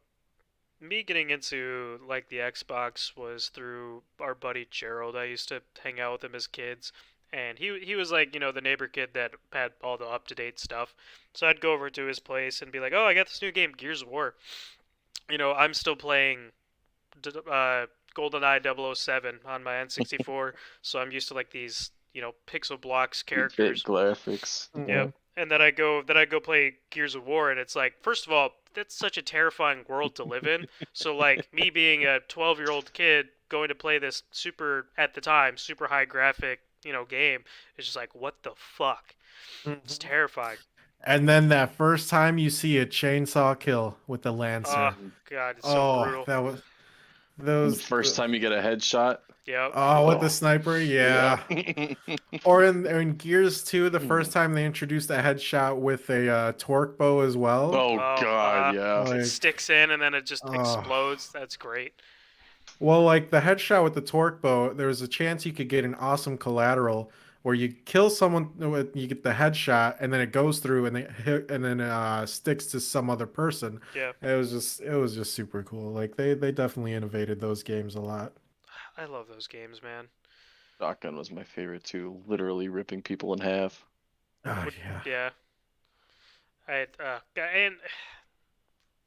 Me getting into like the Xbox was through our buddy Gerald. I used to hang out with him as kids, and he was like the neighbor kid that had all the up to date stuff. So I'd go over to his place and be like, "Oh, I got this new game, Gears of War." I'm still playing GoldenEye 007 on my N64, so I'm used to like these pixel blocks 8-bit characters. graphics. Yep. Mhm. And then I go play Gears of War, and it's like, first of all, that's such a terrifying world to live in. So like me being a 12-year-old kid going to play this super at the time super high graphic game is just like what the fuck? It's Mhm. terrifying. And then that first time you see a chainsaw kill with the Oh Lancer. Mhm. god, it's so Oh, brutal. that was The those. first time you get a headshot. Yep. Oh, with the Oh, sniper, yeah. yeah. Or in Gears 2, the first time they introduced a headshot with a torque bow as well. Oh Oh, God, yeah. it Like, sticks in and then it just oh. explodes. That's great. Well, like the headshot with the torque bow, there was a chance you could get an awesome collateral where you kill someone with you get the headshot and then it goes through and they hit and then sticks to some other person. Yeah, It was just super cool. Like they definitely innovated those games a lot. I love those games, man. Shotgun was my favorite too. Literally ripping people in half. Oh What? yeah. Yeah, and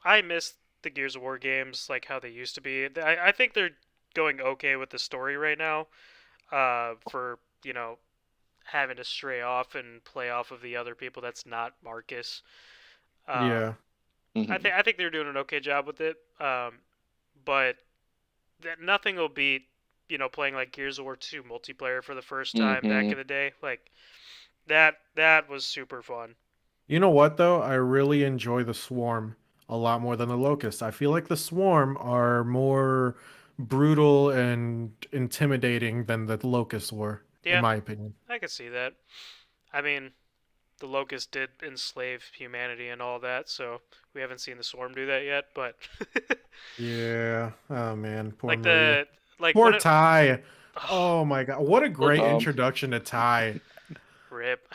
I miss the Gears of War games like how they used to be. I think they're going okay with the story right now. For having to stray off and play off of the other people that's not Marcus. Um, Yeah. I think they're doing an okay job with it. But nothing will beat playing like Gears of War 2 multiplayer for the first time back Mm-hmm. in the day. Like that was super fun. You know what though? I really enjoy the Swarm a lot more than the Locust. I feel like the Swarm are more brutal and intimidating than the Locusts were, in Yeah, my opinion. I could see that. I mean, the Locust did enslave humanity and all that, so we haven't seen the Swarm do that yet. But Yeah. Oh man, poor like Maria. the like Poor when it Ty. oh, Oh my god. What a Or great Dom. introduction to Ty. rip,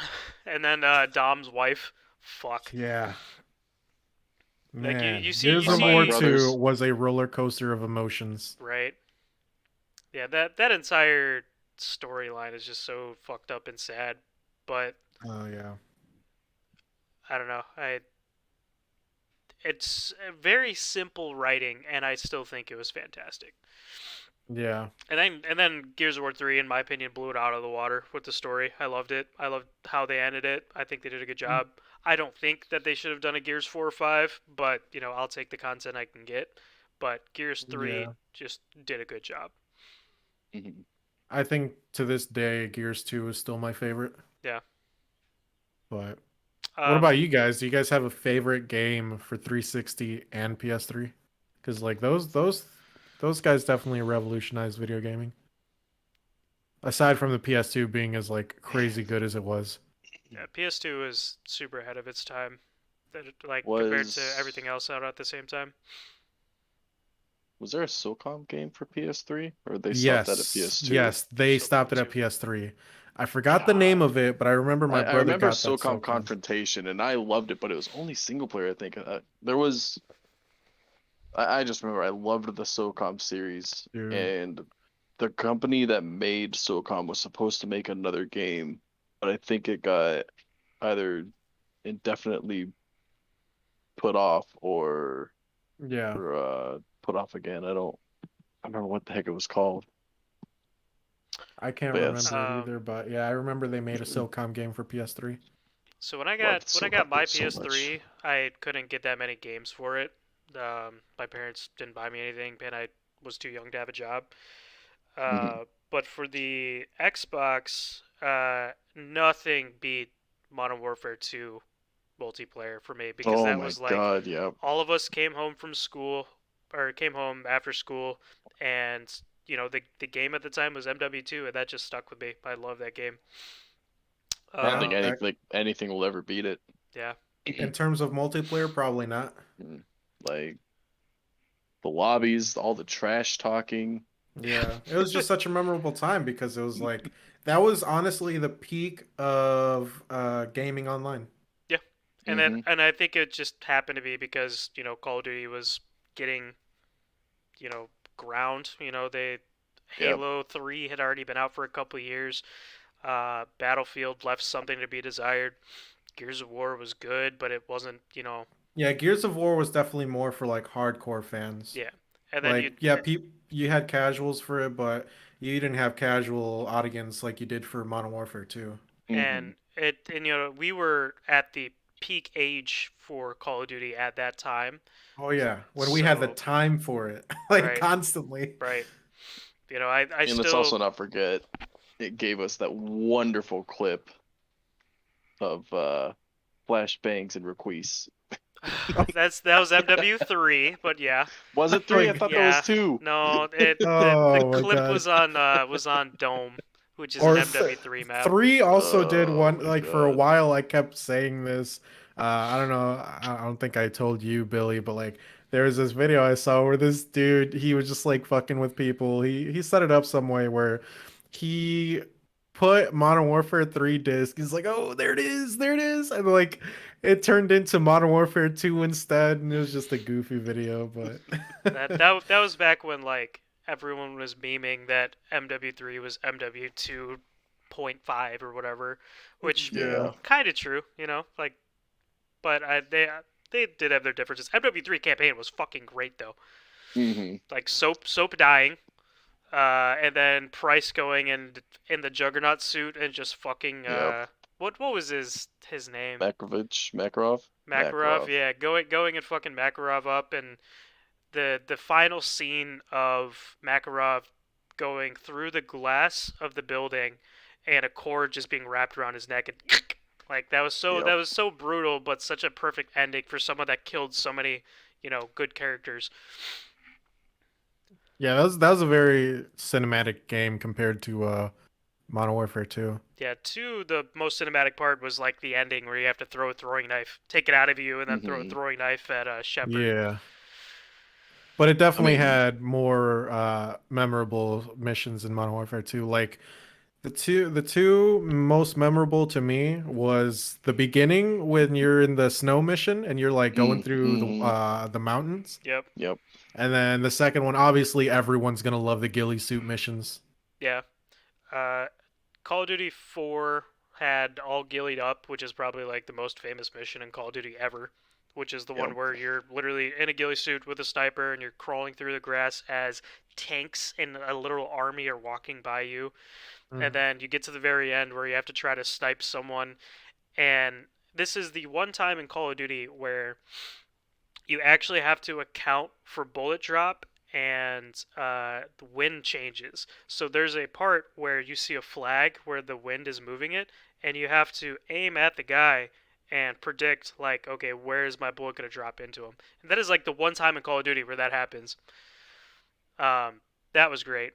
and then Dom's wife, fuck. Yeah. Like Man, you Gears Or of Mighty War see 2 Brothers. was a roller coaster of emotions. right. Yeah, that entire storyline is just so fucked up and sad. But Oh yeah. I don't know. It's a very simple writing, and I still think it was fantastic. Yeah. And then Gears of War 3, in my opinion, blew it out of the water with the story. I loved it. I loved how they ended it. I think they did a good job. I don't think that they should have done a Gears 4 or 5, but I'll take the content I can get. But Gears 3 Yeah. just did a good job. Mhm. I think to this day Gears 2 is still my favorite. Yeah. But what Um, about you guys? Do you guys have a favorite game for 360 and PS3? Because like those guys definitely revolutionized video gaming. Aside from the PS2 being as like crazy good as it was. yeah, PS2 is super ahead of its time. Like compared to everything Was else out at the same time. was there a SOCOM game for PS3, or they stopped that at Yes, PS2? yes, they SOCOM stopped it at 2. PS3. I forgot the name God, of it, but I remember my I brother remember got that SOCOM SOCOM. Confrontation, and I loved it, but it was only single player. I think there was. I just remember I loved the SOCOM series, Dude. and the company that made SOCOM was supposed to make another game, but I think it got either indefinitely put off Yeah. or put off again. I don't know what the heck it was called. I can't But yeah, remember it Um, either, but yeah, I remember they made a SOCOM game for PS3. so when I got loved when I got SOCOM my games so much. PS3, I couldn't get that many games for it. My parents didn't buy me anything, and I was too young to have a job. Mhm. But for the Xbox, nothing beat Modern Warfare 2 multiplayer for me because Oh that my was like God, yeah. all of us came home from school or came home after school, and the game at the time was MW2, and that just stuck with me. I love that game. I don't think Um, Yeah, anything will ever beat it. yeah, in terms of multiplayer, probably not. Mm. Like the lobbies, all the trash talking. Yeah, it was just such a memorable time because it was like that was honestly the peak of gaming online. yeah, Hmm. and I think it just happened to be because Call of Duty was getting ground. They Yep. Halo 3 had already been out for a couple of years. Battlefield left something to be desired. Gears of War was good, but it wasn't. Yeah, Gears of War was definitely more for like hardcore fans. Yeah. And then Like, yeah, you had casuals for it, but you didn't have casual audience like you did for Modern Warfare 2. Hmm. we were at the peak age for Call of Duty at that time. Oh yeah, when we had the So, time for it, like right, constantly. right. I And let's still also not forget, it gave us that wonderful clip of flashbangs and Requise. that was MW3, but yeah. Was it Oh my three? I God. thought that was Yeah. two. No, the Oh my clip God. was on Dome, which is an Or MW3 map. three also did Oh one my like for a God. while I kept saying this. I don't know. I don't think I told you, Billy, but like there was this video I saw where this dude he was just like fucking with people. He set it up some way where he put Modern Warfare 3 disc. He's like, "Oh, there it is." And like it turned into Modern Warfare 2 instead, and it was just a goofy video, but That was back when like everyone was memeing that MW3 was MW2.5 or whatever, which yeah. Yeah. kind of true, like but they did have their differences. MW3 campaign was fucking great though. Hmm. Like soap dying, And then Price going in the Juggernaut suit and just fucking Yep. what was his name? Makarov. Makarov, yeah, going and fucking Makarov up, and the final scene of Makarov going through the glass of the building, and a cord just being wrapped around his neck, and like Yep. that was so brutal, but such a perfect ending for someone that killed so many, good characters. Yeah, that was a very cinematic game compared to Modern Warfare 2. Yeah, two, the most cinematic part was like the ending where you have to throw a throwing knife, take it out of you, and then throw a Hmm. throwing knife at Shepard. Yeah. But it I definitely mean, had more memorable missions in Modern Warfare 2. Like the two most memorable to me was the beginning when you're in the snow mission and you're like going through mm-hmm. the mountains. Yep. Yep. And then the second one, obviously everyone's gonna love the ghillie suit missions. Yeah. Uh, Call of Duty 4 had all gillied up, which is probably like the most famous mission in Call of Duty ever, which is the Yep. one where you're literally in a ghillie suit with a sniper and you're crawling through the grass as tanks and a literal army are walking by you. And Mhm. then you get to the very end where you have to try to snipe someone. And this is the one time in Call of Duty where you actually have to account for bullet drop and the wind changes. So there's a part where you see a flag where the wind is moving it, and you have to aim at the guy and predict, like, okay, where is my bullet going to drop into him? And that is like the one time in Call of Duty where that happens. That was great.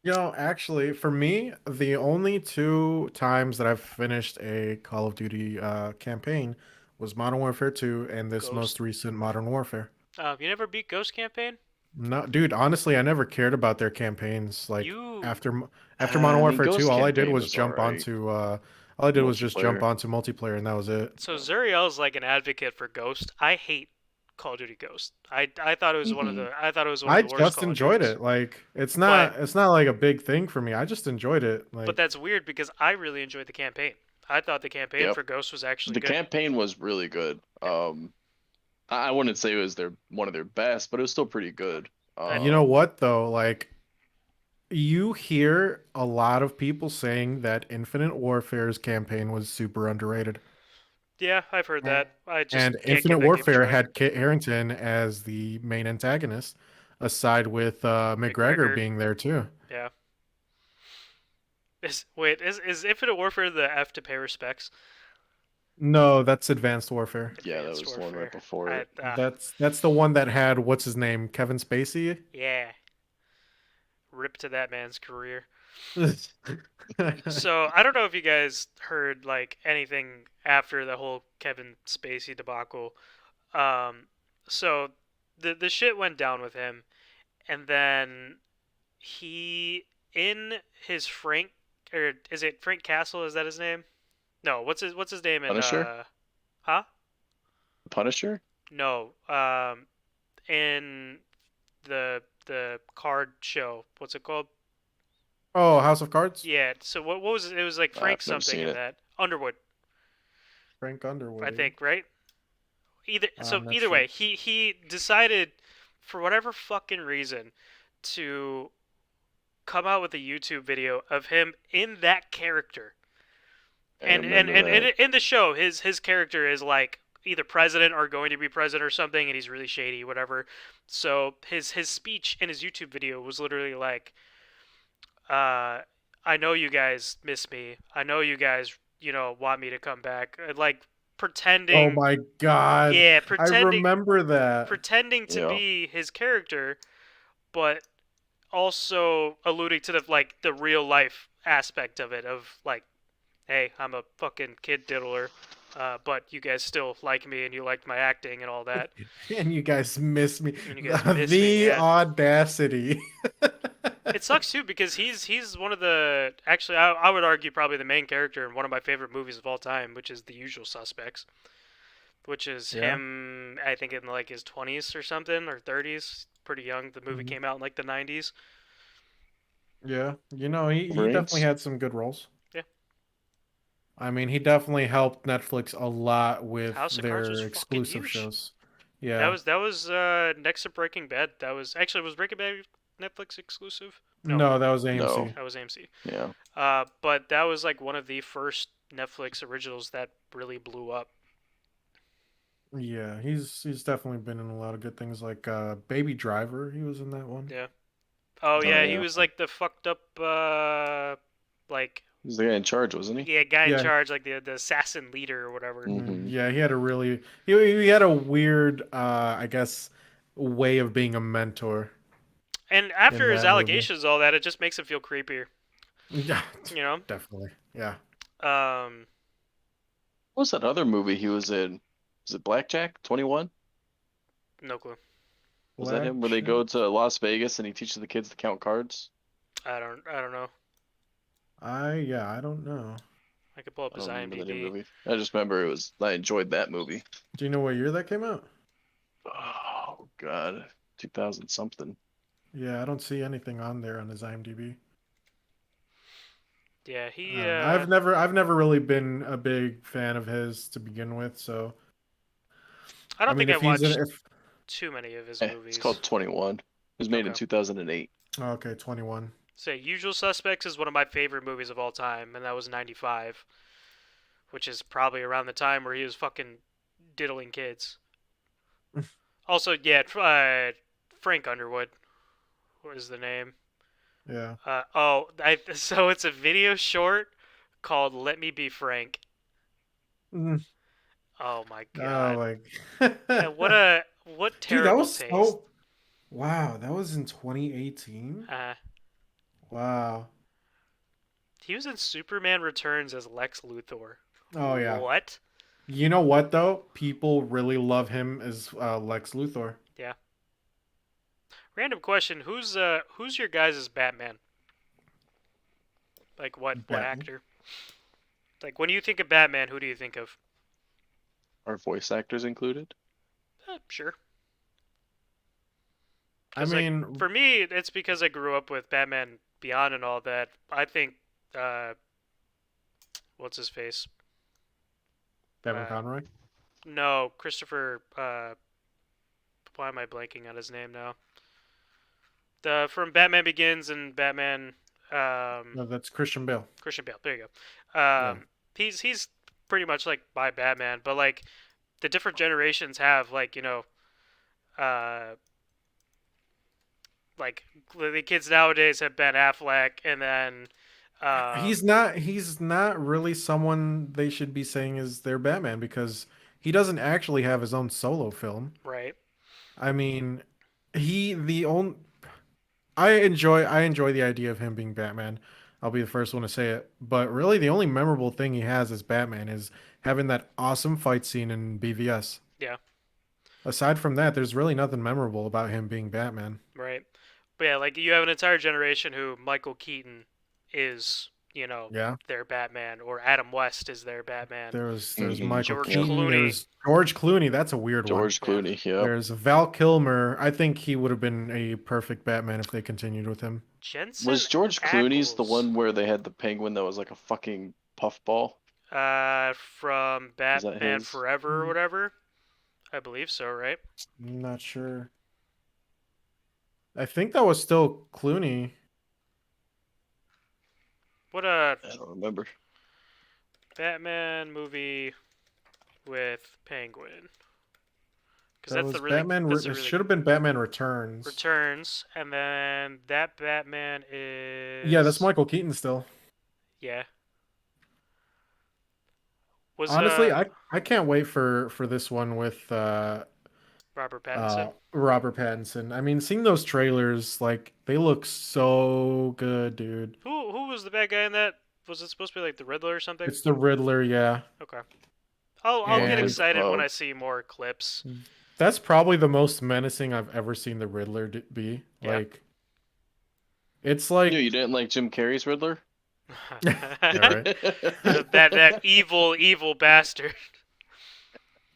Actually, for me, the only two times that I've finished a Call of Duty campaign was Modern Warfare 2 and this Ghost. most recent Modern Warfare. You never beat Ghost campaign? No, dude, honestly, I never cared about their campaigns. Like You. after Modern I mean, Warfare 2, Ghost all I did Campaign was was all jump right. onto all I did was just jump Multiplayer. onto multiplayer and that was it. So Zuriel's like an advocate for Ghost. I hate Call of Duty Ghost. I thought it was one of Hmm. the I thought it was one of I the worst just Call of enjoyed Duties. it. Like But it's not like a big thing for me. I just enjoyed it. But Like that's weird because I really enjoyed the campaign. I thought the campaign Yep. for Ghost was actually The good. campaign was really good. Yeah. I wouldn't say it was their one of their best, but it was still pretty good. I, you know what though? Like you hear a lot of people saying that Infinite Warfare's campaign was super underrated. yeah, I've heard And that. I just and can't get Infinite that game Warfare started. had Kit Harington as the main antagonist, aside with McGregor McGregor, being there too. yeah. Is Infinite Warfare the F to pay respects? No, that's Advanced Warfare. Yeah, that Advanced was the one right Warfare. before I it. That's the one that had what's his name, Kevin Spacey. Yeah. Rip to that man's career. So I don't know if you guys heard like anything after the whole Kevin Spacey debacle. Um, so the shit went down with him, and then he in his Frank, or is it Frank Castle? Is that his name? No, what's his name in Punisher? huh? Punisher? No, in the card show. What's it called? Oh, House of Cards? Yeah. So what was it? It was like Frank I've never something seen in it. that Underwood, Frank I Underwood. think, right? I'm not Either sure. way, he decided for whatever fucking reason to come out with a YouTube video of him in that character. I And remember that. in the show, his character is like either president or going to be president or something, and he's really shady, whatever. So his speech in his YouTube video was literally like, "I know you guys miss me. I know you guys, want me to come back." Like Oh pretending, my God. yeah, I remember that. pretending to Yeah. be his character, but also alluding to the real life aspect of it, of like, hey, I'm a fucking kid diddler, but you guys still like me and you liked my acting and all that, And you guys miss me. and you guys miss me. The Yeah, audacity. it sucks too because he's one of the, actually I would argue probably the main character in one of my favorite movies of all time, which is The Usual Suspects, which is Yeah. him, I think in like his 20s or something, or 30s, pretty young. The movie Mhm. came out in like the 90s. Yeah. He definitely Brains? had some good roles. Yeah, I mean, he definitely helped Netflix a lot with House of Cards was their fucking exclusive huge. shows. That Yeah. was next to Breaking Bad. That was actually, was Breaking Bad Netflix exclusive? No, that was No. AMC. That was AMC. Yeah. But that was like one of the first Netflix originals that really blew up. Yeah, he's definitely been in a lot of good things like Baby Driver. He was in that one. Yeah. Oh Oh, yeah, he yeah. was like the fucked up, like He was the guy in charge, wasn't he? yeah, guy in Yeah. charge, like the assassin leader or whatever. Mhm. Yeah, he had a really he had a weird I guess way of being a mentor And in after his that movie. allegations, all that, it just makes him feel creepier. Yeah, You know. definitely. Yeah. What was that other movie he was in? Was it Blackjack 21? No clue. Was that him? Where they Blackjack? go to Las Vegas and he teaches the kids to count cards? I don't know. I don't know. I could pull up I his don't remember the name IMDb. of the movie. I just remember I enjoyed that movie. Do you know what year that came out? Oh God, 2000 something. Yeah, I don't see anything on there on his IMDb. Yeah, he. I've never really been a big fan of his to begin with, so I I don't mean think I if he's in watched if too many of his It's movies. called 21. It was made in Okay. 2008. oh, okay, 21. Say, Usual Suspects is one of my favorite movies of all time, and that was '95, which is probably around the time where he was fucking diddling kids. Also, yeah, Frank Underwood was the name. Yeah. So it's a video short called "Let Me Be Frank." Mm. Oh my Oh god! my. And what Dude, that terrible was taste. so wow, that was in 2018? Uh, Wow. he was in Superman Returns as Lex Luthor. Oh yeah. What? You know what though? People really love him as Lex Luthor. Yeah. Random question: who's your guys' Batman? Like what Batman? actor? Like when you think of Batman, who do you think of? Are voice actors included? Sure. I 'Cause, like, mean, for me, it's because I grew up with Batman Beyond and all that. I think, what's his face? Kevin uh, Conroy. No, Christopher. Why am I blanking on his name now? The from Batman Begins and Batman. No, that's Christian Bale. Christian Bale. There you go. Yeah. He's pretty much like my Batman, but like the different generations have uh, like the kids nowadays have Ben Affleck, and then He's not really someone they should be saying is their Batman because he doesn't actually have his own solo film. right. I mean, he the only I enjoy the idea of him being Batman. I'll be the first one to say it. But really the only memorable thing he has as Batman is having that awesome fight scene in BVS. Yeah. Aside from that, there's really nothing memorable about him being Batman. Right. But yeah, like you have an entire generation who Michael Keaton is, Yeah. their Batman, or Adam West is their Batman. There's Mhm. Michael George Keaton, Clooney. there's George Clooney, that's a weird one. George Clooney, yeah. There's Val Kilmer. I think he would have been a perfect Batman if they continued with him. Jensen Was George Clooney's the Ackles, one where they had the penguin that was like a fucking puffball? from that Batman his? Forever or whatever? I believe so, right? I'm not sure. I think that was still Clooney. What I don't remember. Batman movie with Penguin? Because That that's was the really Batman. that's the It really should have been Batman Returns. Returns, and then that Batman is Yeah, that's Michael Keaton still. Yeah. Was Honestly, I can't wait for this one with Robert Pattinson? Robert Pattinson. I mean, seeing those trailers, like they look so good, dude. Who was the bad guy in that? Was it supposed to be like the Riddler or something? It's the Riddler, yeah. Okay. I'll get And- excited when I see more clips. That's probably the most menacing I've ever seen the Riddler be. Yeah. Like, it's like You didn't like Jim Carrey's Riddler? right. that evil bastard.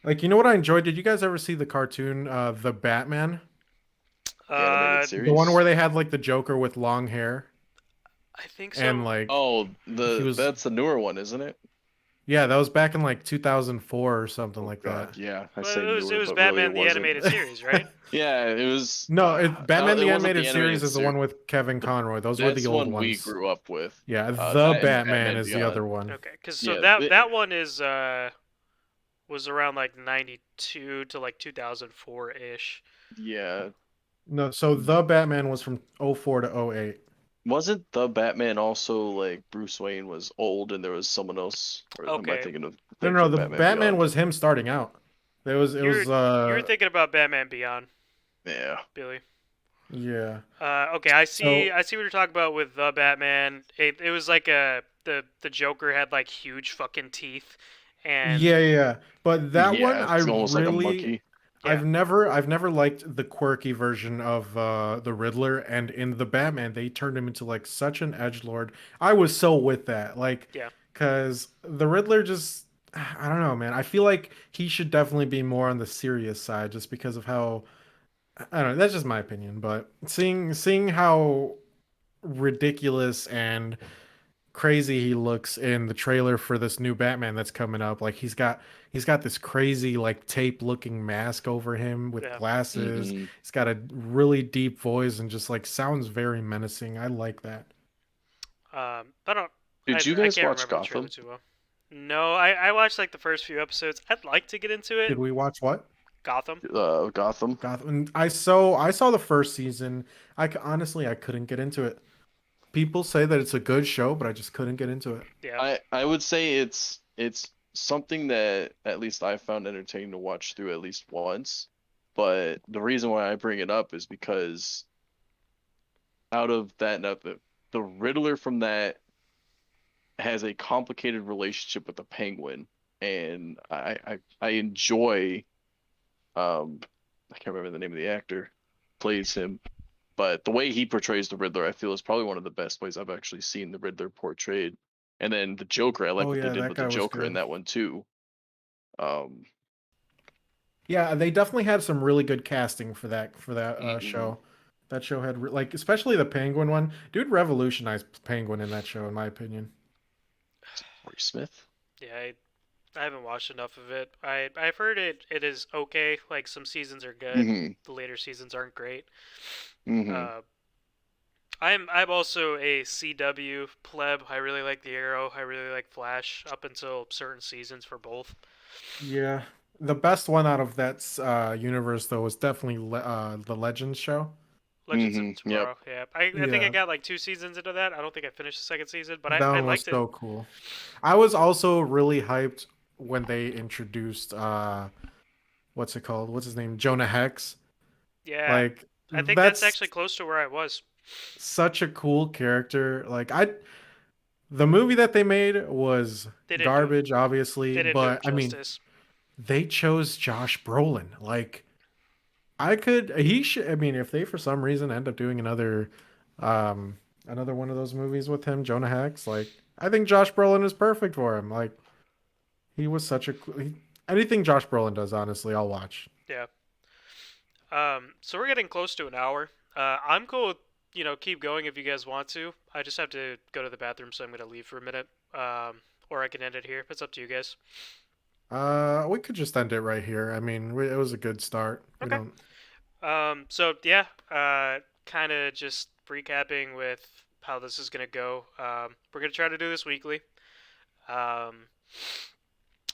Like, you know what I enjoyed? Did you guys ever see the cartoon, The Batman? The animated Uh, series? The one where they had like the Joker with long hair I think so. and like Oh, He was- that's the newer one, isn't it? Yeah, that was back in like 2004 or something Oh like God, that. yeah. I Well, say it was newer, but really it Batman the wasn't. animated series, right? Yeah, it was. No, No, Batman it the wasn't Animated the Series animated is the series. one with Kevin Conroy. Those were the That's old one we ones. grew up with. Yeah, the That and Batman Batman is the other Beyond. one. Okay, because so Yeah, that one is was around like 92 to like 2004 ish. yeah. No, so the Batman was from '04 to '08. Wasn't the Batman also like Bruce Wayne was old and there was someone else? Or am I Okay, No, thinking no, of the Batman Batman Beyond? was him starting out. you're you're thinking about Batman Beyond, Yeah. Billy. Yeah. Okay, So I see what you're talking about with the Batman. It was like the Joker had like huge fucking teeth, and yeah. But that one Yeah, I it's almost like a really monkey. yeah, I've never liked the quirky version of the Riddler, and in the Batman they turned him into like such an edgelord. I was so with that. Like yeah. cuz the Riddler just I don't know, man. I feel like he should definitely be more on the serious side just because of how I don't know, that's just my opinion, but seeing how ridiculous and crazy he looks in the trailer for this new Batman that's coming up. Like he's got this crazy like tape looking mask over him with Yeah. glasses. Hmm. He's got a really deep voice and just like sounds very menacing. I like that. I don't. Did you I guys can't watch remember the trailer Gotham? too well. No, I watched like the first few episodes. I'd like to get into it. Did we watch what? Gotham. Gotham. Gotham. And I saw the first season. Honestly I couldn't get into it. People say that it's a good show, but I just couldn't get into it. Yeah. I would say it's something that at least I found entertaining to watch through at least once. But the reason why I bring it up is because out of that, now the Riddler from that has a complicated relationship with the Penguin, and I enjoy I can't remember the name of the actor plays him, but the way he portrays the Riddler, I feel is probably one of the best ways I've actually seen the Riddler portrayed. And then the Joker, I like Oh what they yeah, did that with the guy was Joker in good. that one too. Um, Yeah, they definitely had some really good casting for that mhm. show. That show had like especially the Penguin one. Dude revolutionized Penguin in that show in my opinion. Corey Smith. Yeah. I haven't watched enough of it. I've heard it is okay. Like some seasons are good. Hmm. The later seasons aren't great. Hmm. Uh, I'm also a CW pleb. I really like the Arrow. I really like Flash up until certain seasons for both. Yeah. The best one out of that universe though was definitely the Legends show. Legends of Hmm. Yep. Tomorrow. Yeah, I think I Yeah, got like 2 seasons into that. I don't think I finished the second season, but that I one was liked it. so cool. I was also really hyped when they introduced what's it called? What's his name? Jonah Hex. Yeah, Like I think that's that's actually close to where I was. such a cool character. The movie that they made was They didn't do garbage, obviously, they didn't do but it I mean, justice. they chose Josh Brolin. Like, I could, he should, I mean, if they for some reason end up doing um, another one of those movies with him, Jonah Hex, like, I think Josh Brolin is perfect for him. Like, he was such a, anything Josh Brolin does, honestly, I'll watch. Yeah. So we're getting close to an hour. I'm cool with, keep going if you guys want to. I just have to go to the bathroom, so I'm gonna leave for a minute. Or I can end it here. It's up to you guys. We could just end it right here. I mean, it was a good start. We Okay. don't, So yeah, kind of just recapping with how this is gonna go. We're gonna try to do this weekly. Um,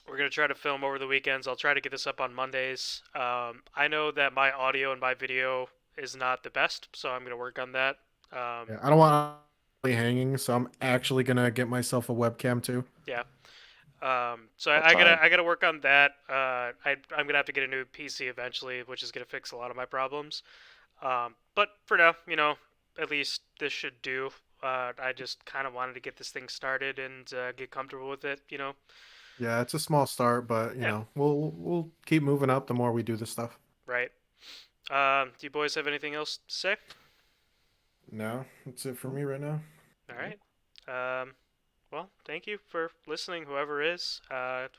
we're gonna try to film over the weekends. I'll try to get this up on Mondays. I know that my audio and my video is not the best, so I'm gonna work on that. Um, yeah, I don't want hanging, so I'm actually gonna get myself a webcam too. yeah. So About time. I gotta work on that. I'm gonna have to get a new PC eventually, which is gonna fix a lot of my problems. But for now, at least this should do. I just kind of wanted to get this thing started and get comfortable with it. Yeah, it's a small start, but Yeah. we'll keep moving up the more we do this stuff. Right. Do you boys have anything else to say? No, that's it for me right now. All right. Um, well, thank you for listening, whoever is.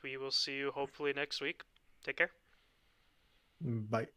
We will see you hopefully next week. Take care. Bye.